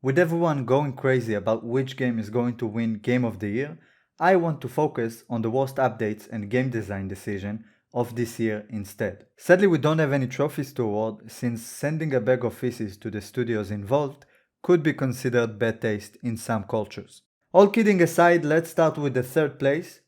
With everyone going crazy about which game is going to win Game of the Year, I want to focus on the worst updates and game design decision of this year instead. Sadly, we don't have any trophies to award since sending a bag of feces to the studios involved could be considered bad taste in some cultures. All kidding aside, let's start with the third place,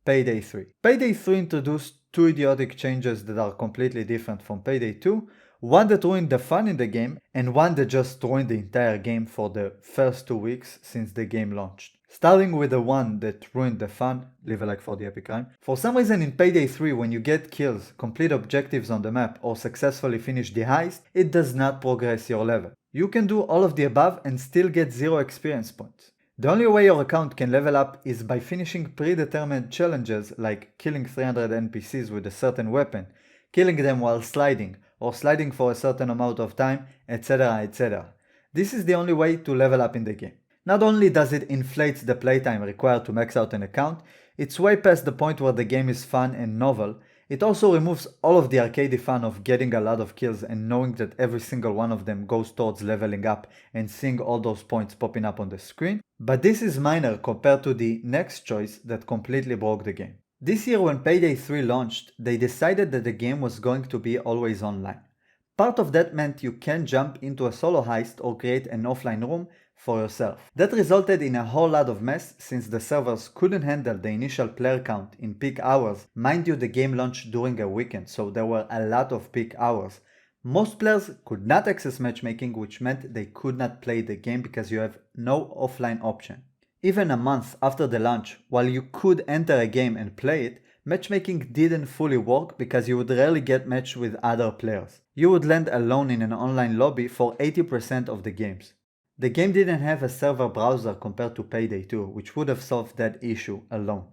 Payday 3. Payday 3 introduced two idiotic changes that are completely different from Payday 2, one that ruined the fun in the game and one that just ruined the entire game for the first 2 weeks since the game launched. Starting with the one that ruined the fun, leave a like for the epic rhyme. For some reason in Payday 3 when you get kills, complete objectives on the map or successfully finish the heist, it does not progress your level. You can do all of the above and still get 0 experience points. The only way your account can level up is by finishing predetermined challenges like killing 300 NPCs with a certain weapon, killing them while sliding, or sliding for a certain amount of time, etc, etc. This is the only way to level up in the game. Not only does it inflate the playtime required to max out an account, it's way past the point where the game is fun and novel. It also removes all of the arcadey fun of getting a lot of kills and knowing that every single one of them goes towards leveling up and seeing all those points popping up on the screen. But this is minor compared to the next choice that completely broke the game. This year when Payday 3 launched, they decided that the game was going to be always online. Part of that meant you can jump into a solo heist or create an offline room for yourself. That resulted in a whole lot of mess since the servers couldn't handle the initial player count in peak hours. Mind you, the game launched during a weekend, so there were a lot of peak hours. Most players could not access matchmaking, which meant they could not play the game because you have no offline option. Even a month after the launch, while you could enter a game and play it, matchmaking didn't fully work because you would rarely get matched with other players. You would land alone in an online lobby for 80% of the games. The game didn't have a server browser compared to Payday 2, which would have solved that issue alone.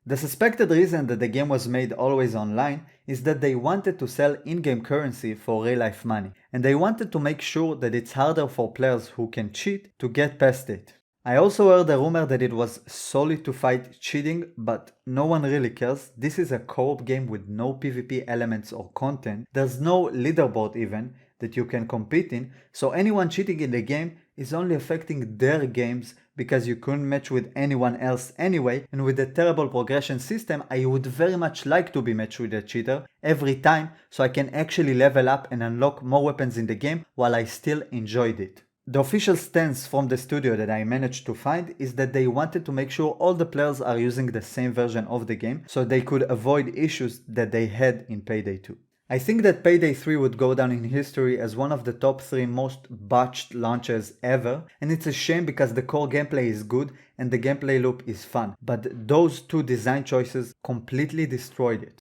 The suspected reason that the game was made always online is that they wanted to sell in-game currency for real-life money, and they wanted to make sure that it's harder for players who can cheat to get past it. I also heard a rumor that it was solely to fight cheating, but no one really cares. This is a co-op game with no PvP elements or content. There's no leaderboard even that you can compete in, so anyone cheating in the game is only affecting their games because you couldn't match with anyone else anyway, and with the terrible progression system I would very much like to be matched with a cheater every time so I can actually level up and unlock more weapons in the game while I still enjoyed it. The official stance from the studio that I managed to find is that they wanted to make sure all the players are using the same version of the game so they could avoid issues that they had in Payday 2. I think that Payday 3 would go down in history as one of the top 3 most botched launches ever, and it's a shame because the core gameplay is good and the gameplay loop is fun, but those two design choices completely destroyed it.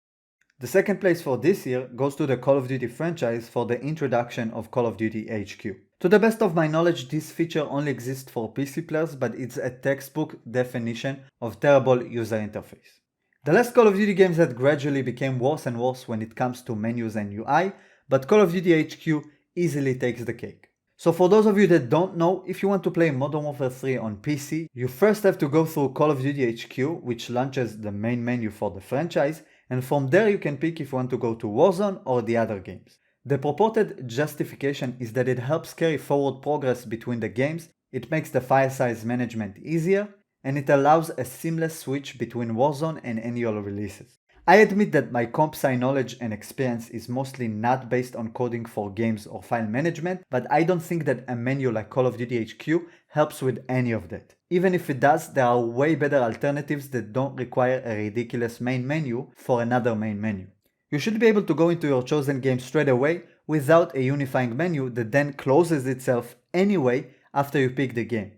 The second place for this year goes to the Call of Duty franchise for the introduction of Call of Duty HQ. To the best of my knowledge, this feature only exists for PC players, but it's a textbook definition of terrible user interface. The last Call of Duty games had gradually became worse and worse when it comes to menus and UI, but Call of Duty HQ easily takes the cake. So for those of you that don't know, if you want to play Modern Warfare 3 on PC, you first have to go through Call of Duty HQ, which launches the main menu for the franchise, and from there you can pick if you want to go to Warzone or the other games. The purported justification is that it helps carry forward progress between the games, it makes the file size management easier, and it allows a seamless switch between Warzone and annual releases. I admit that my comp sci knowledge and experience is mostly not based on coding for games or file management, but I don't think that a menu like Call of Duty HQ helps with any of that. Even if it does, there are way better alternatives that don't require a ridiculous main menu for another main menu. You should be able to go into your chosen game straight away without a unifying menu that then closes itself anyway after you pick the game.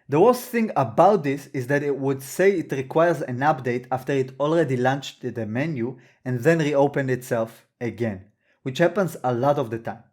The worst thing about this is that it would say it requires an update after it already launched the menu and then reopened itself again, which happens a lot of the time.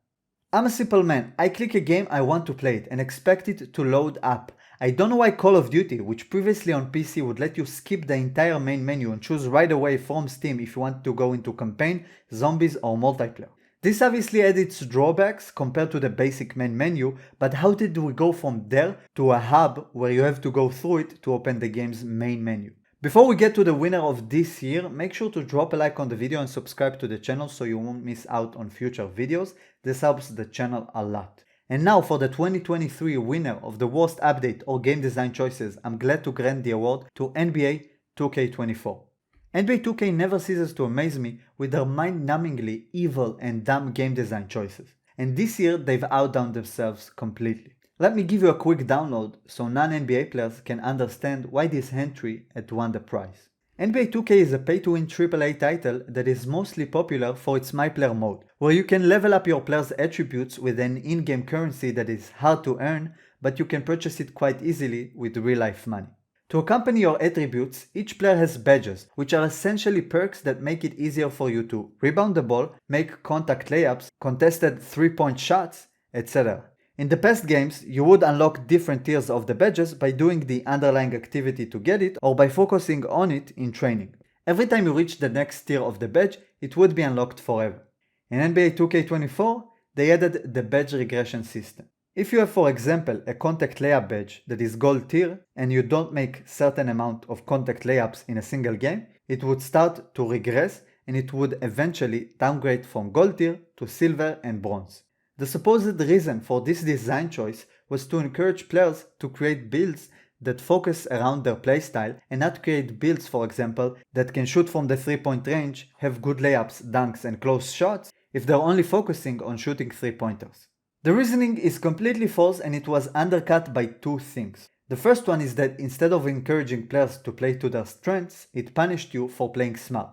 I'm a simple man, I click a game, I want to play it and expect it to load up. I don't know why Call of Duty, which previously on PC would let you skip the entire main menu and choose right away from Steam if you want to go into campaign, zombies or multiplayer. This obviously had its drawbacks compared to the basic main menu, but how did we go from there to a hub where you have to go through it to open the game's main menu? Before we get to the winner of this year, make sure to drop a like on the video and subscribe to the channel so you won't miss out on future videos. This helps the channel a lot. And now for the 2023 winner of the worst update or game design choices, I'm glad to grant the award to NBA 2K24. NBA 2K never ceases to amaze me with their mind-numbingly evil and dumb game design choices. And this year they've outdone themselves completely. Let me give you a quick download so non-NBA players can understand why this entry had won the prize. NBA 2K is a pay-to-win AAA title that is mostly popular for its My Player mode, where you can level up your player's attributes with an in-game currency that is hard to earn, but you can purchase it quite easily with real-life money. To accompany your attributes, each player has badges, which are essentially perks that make it easier for you to rebound the ball, make contact layups, contested 3-point shots, etc. In the past games, you would unlock different tiers of the badges by doing the underlying activity to get it or by focusing on it in training. Every time you reach the next tier of the badge, it would be unlocked forever. In NBA 2K24, they added the badge regression system. If you have, for example, a contact layup badge that is gold tier and you don't make certain amount of contact layups in a single game, it would start to regress and it would eventually downgrade from gold tier to silver and bronze. The supposed reason for this design choice was to encourage players to create builds that focus around their playstyle and not create builds, for example, that can shoot from the 3-point range, have good layups, dunks and close shots if they're only focusing on shooting 3-pointers. The reasoning is completely false and it was undercut by two things. The first one is that instead of encouraging players to play to their strengths, it punished you for playing smart.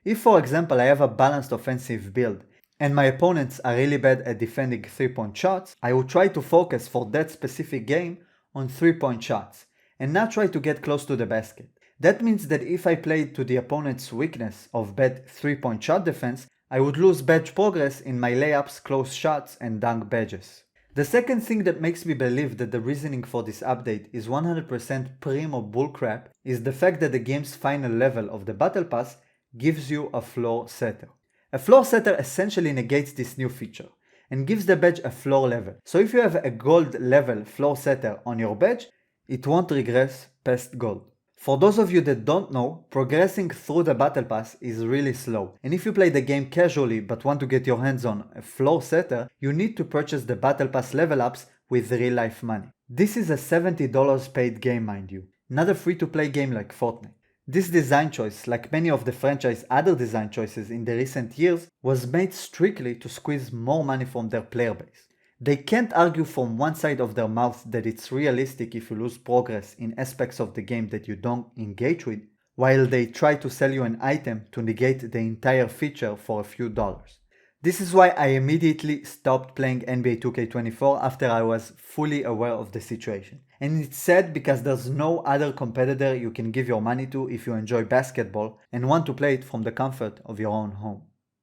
If, for example, I have a balanced offensive build and my opponents are really bad at defending 3-point shots, I will try to focus for that specific game on 3-point shots and not try to get close to the basket. That means that if I played to the opponent's weakness of bad 3-point shot defense, I would lose badge progress in my layups, close shots and dunk badges. The second thing that makes me believe that the reasoning for this update is 100% primo bullcrap is the fact that the game's final level of the Battle Pass gives you a floor setter. A floor setter essentially negates this new feature and gives the badge a floor level. So if you have a gold level floor setter on your badge, it won't regress past gold. For those of you that don't know, progressing through the Battle Pass is really slow, and if you play the game casually but want to get your hands on a floor setter, you need to purchase the Battle Pass level ups with real life money. This is a $70 paid game, mind you, not a free-to-play game like Fortnite. This design choice, like many of the franchise's other design choices in the recent years, was made strictly to squeeze more money from their player base. They can't argue from one side of their mouth that it's realistic if you lose progress in aspects of the game that you don't engage with, while they try to sell you an item to negate the entire feature for a few dollars. This is why I immediately stopped playing NBA 2K24 after I was fully aware of the situation. And it's sad because there's no other competitor you can give your money to if you enjoy basketball and want to play it from the comfort of your own home.